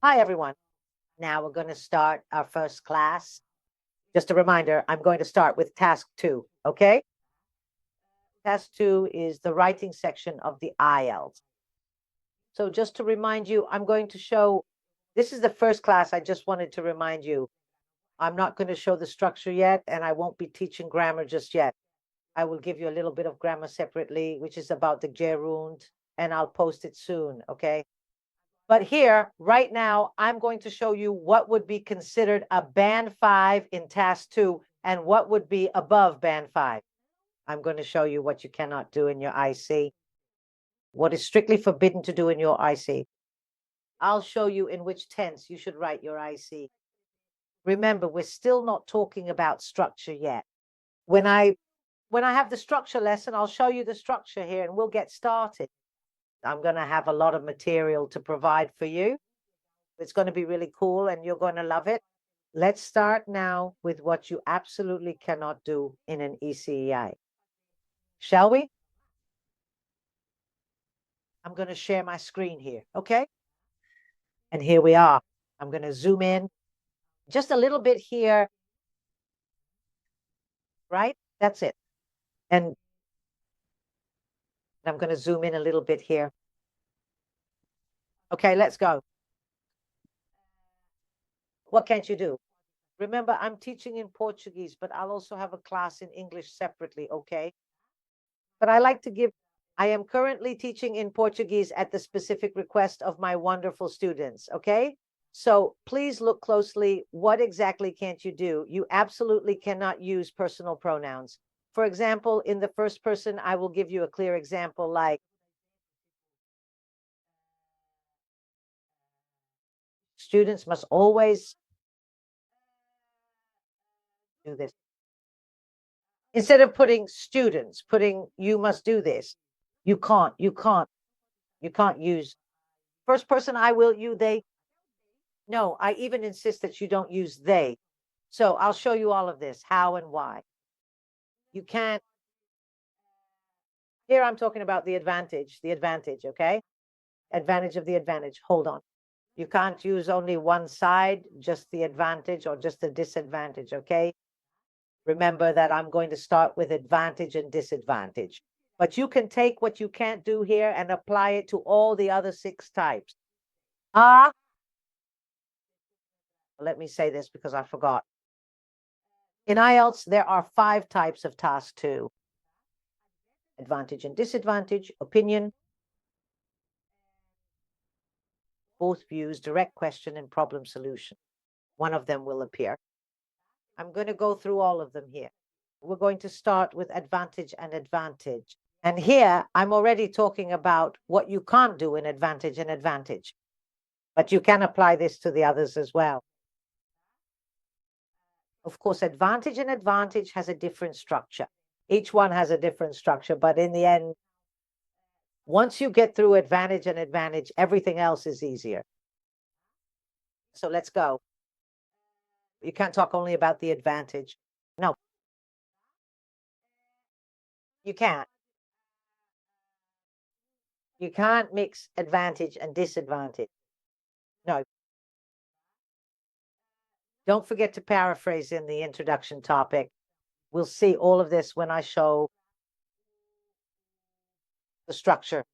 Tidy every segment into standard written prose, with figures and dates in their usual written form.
Hi, everyone. Now we're going to start our first class. Just a reminder, I'm going to start with task 2, okay? Task 2 is the writing section of the Ielts. So just to remind you, I'm going to show, this is the first class. I just wanted to remind you, I'm not going to show the structure yet, and I won't be teaching grammar just yet. I will give you a little bit of grammar separately, which is about the gerund, and I'll post it soon, okay? But here, right now, I'm going to show you what would be considered a band 5 in task 2 and what would be above band 5. I'm going to show you what you cannot do in your IC, what is strictly forbidden to do in your IC. I'll show you in which tense you should write your IC. Remember, we're still not talking about structure yet. When I have the structure lesson, I'll show you the structure here and we'll get started. I'm going to have a lot of material to provide for you. It's going to be really cool and you're going to love it. Let's start now with what you absolutely cannot do in an ECEI. Shall we? I'm going to share my screen here, okay? And here we are. I'm going to zoom in just a little bit here, right? That's it. And I'm going to zoom in a little bit here. Okay, let's go. What can't you do? Remember, I'm teaching in Portuguese, but I'll also have a class in English separately, okay? But I am currently teaching in Portuguese at the specific request of my wonderful students, okay? So please look closely. What exactly can't you do? You absolutely cannot use personal pronouns. For example, in the first person, I will give you a clear example like, students must always do this. Instead of putting students, putting you must do this. You can't use first person, I will, you, they. No, I even insist that you don't use they. So I'll show you all of this, how and why. You can't, here I'm talking about the advantage, okay? Advantage of the advantage, hold on. You can't use only one side, just the advantage or just the disadvantage, okay? Remember that I'm going to start with advantage and disadvantage. But you can take what you can't do here and apply it to all the other 6 types. Let me say this because I forgot. In IELTS, there are 5 types of task 2. Advantage and disadvantage, opinion, both views, direct question, and problem solution. One of them will appear. I'm going to go through all of them here. We're going to start with advantage and advantage. And here, I'm already talking about what you can't do in advantage and advantage. But you can apply this to the others as well. Of course, advantage and advantage has a different structure. Each one has a different structure, but in the end, once you get through advantage and advantage, everything else is easier. So let's go. You can't talk only about the advantage. No, you can't. You can't mix advantage and disadvantage. No. Don't forget to paraphrase in the introduction topic. We'll see all of this when I show the structure.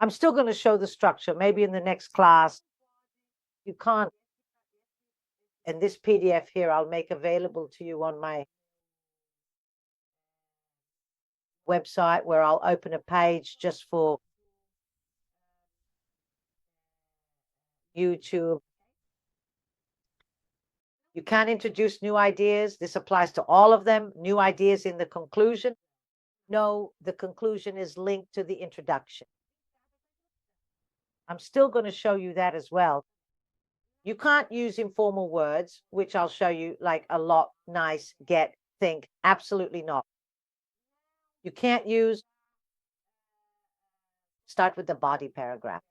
I'm still going to show the structure. Maybe in the next class. You can't. And this PDF here, I'll make available to you on my website where I'll open a page just for YouTube. You can't introduce new ideas. This applies to all of them. New ideas in the conclusion. No, the conclusion is linked to the introduction. I'm still going to show you that as well. You can't use informal words, which I'll show you, like a lot, nice, get, think. Absolutely not. You can't use, start with the body paragraph.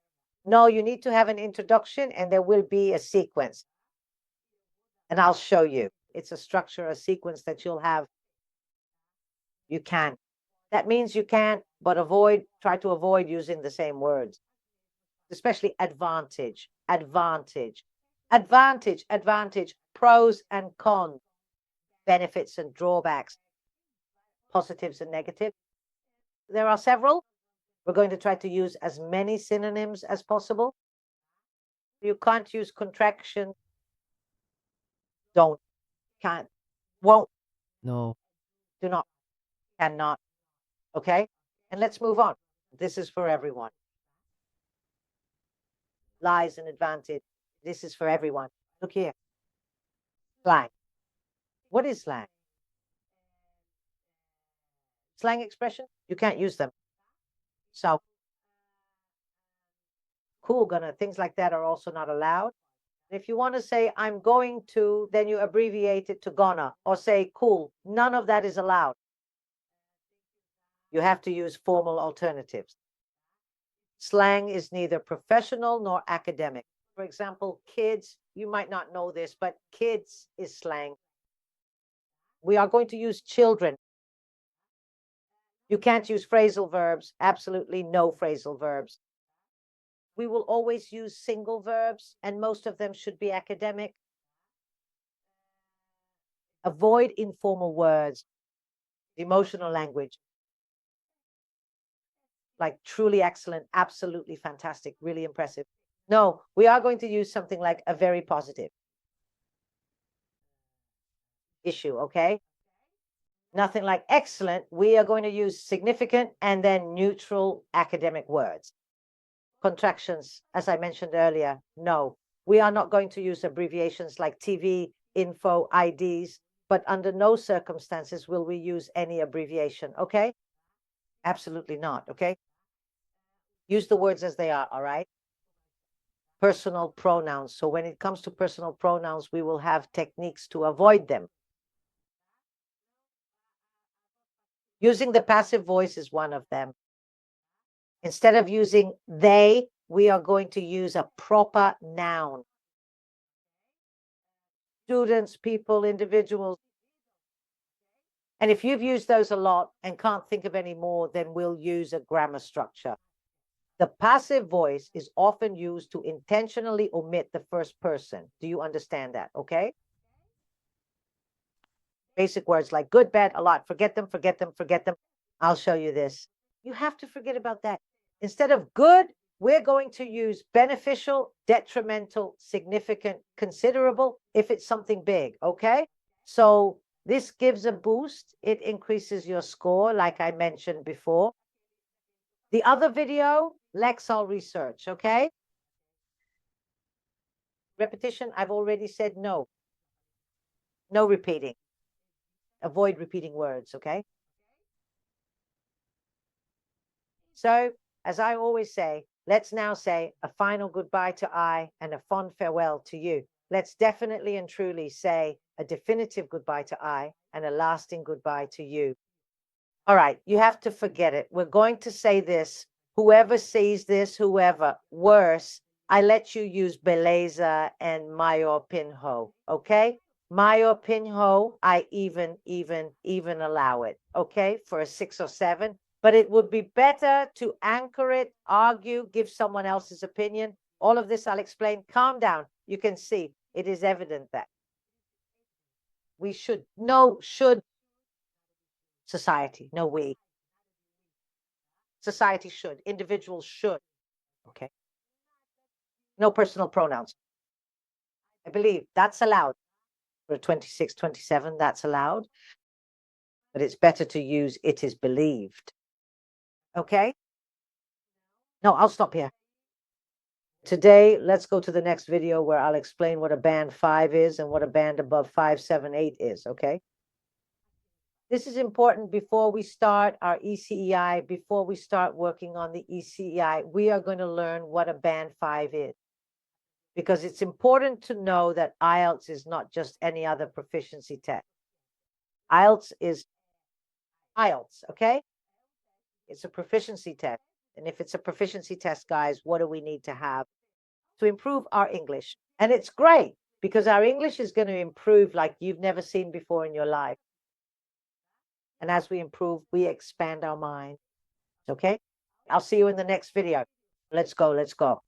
No, you need to have an introduction and there will be a sequence. And I'll show you. It's a structure, a sequence that you'll have. You can. That means you can't, but try to avoid using the same words. especially advantage, advantage, advantage, advantage, pros and cons, benefits and drawbacks, positives and negatives. There are several. We're going to try to use as many synonyms as possible. You can't use contraction. Don't, can't, won't, No. do not, cannot. Okay? And let's move on. This is for everyone. Lies and advantage. This is for everyone. Look here. Slang. What is slang? Slang expression? You can't use them. So, cool, gonna, things like that are also not allowed. If you want to say, I'm going to, then you abbreviate it to gonna, or say, cool. None of that is allowed. You have to use formal alternatives. Slang is neither professional nor academic. For example, kids, you might not know this, but kids is slang. We are going to use children. You can't use phrasal verbs, absolutely no phrasal verbs. We will always use single verbs, and most of them should be academic. Avoid informal words, emotional language, like truly excellent, absolutely fantastic, really impressive. No, we are going to use something like a very positive issue, okay? Nothing like excellent. We are going to use significant and then neutral academic words. Contractions, as I mentioned earlier, no. We are not going to use abbreviations like TV, info, IDs, but under no circumstances will we use any abbreviation, okay? Absolutely not, okay? Use the words as they are, all right? Personal pronouns. So when it comes to personal pronouns, we will have techniques to avoid them. Using the passive voice is one of them. Instead of using they, we are going to use a proper noun. Students, people, individuals. And if you've used those a lot and can't think of any more, then we'll use a grammar structure. The passive voice is often used to intentionally omit the first person. Do you understand that? Okay. Basic words like good, bad, a lot. Forget them, forget them, forget them. I'll show you this. You have to forget about that. Instead of good, we're going to use beneficial, detrimental, significant, considerable, if it's something big, okay? So this gives a boost. It increases your score, like I mentioned before. The other video, Lexile research, okay? Repetition, I've already said no. No repeating. Avoid repeating words, okay? So, as I always say, let's now say a final goodbye to I and a fond farewell to you. Let's definitely and truly say a definitive goodbye to I and a lasting goodbye to you. All right, you have to forget it. We're going to say this. Whoever sees this, whoever, worse, I let you use beleza and mayor pinho, okay? Mayor pinho, I even allow it, okay? For a 6 or 7. But it would be better to anchor it, argue, give someone else's opinion. All of this I'll explain. Calm down. You can see it is evident that we should, no, should, society, no, we. Society should, individuals should, okay? No personal pronouns. I believe that's allowed for 26, 27, that's allowed. But it's better to use it is believed. Okay? No, I'll stop here. Today, let's go to the next video where I'll explain what a band 5 is and what a band above 5, 7, 8 is, okay? This is important before we start our ECEI, before we start working on the ECEI, we are going to learn what a band 5 is. Because it's important to know that Ielts is not just any other proficiency test. Ielts is Ielts, okay? It's a proficiency test. And if it's a proficiency test, guys, what do we need to have to improve our English? And it's great because our English is going to improve like you've never seen before in your life. And as we improve, we expand our mind. Okay? I'll see you in the next video. Let's go. Let's go.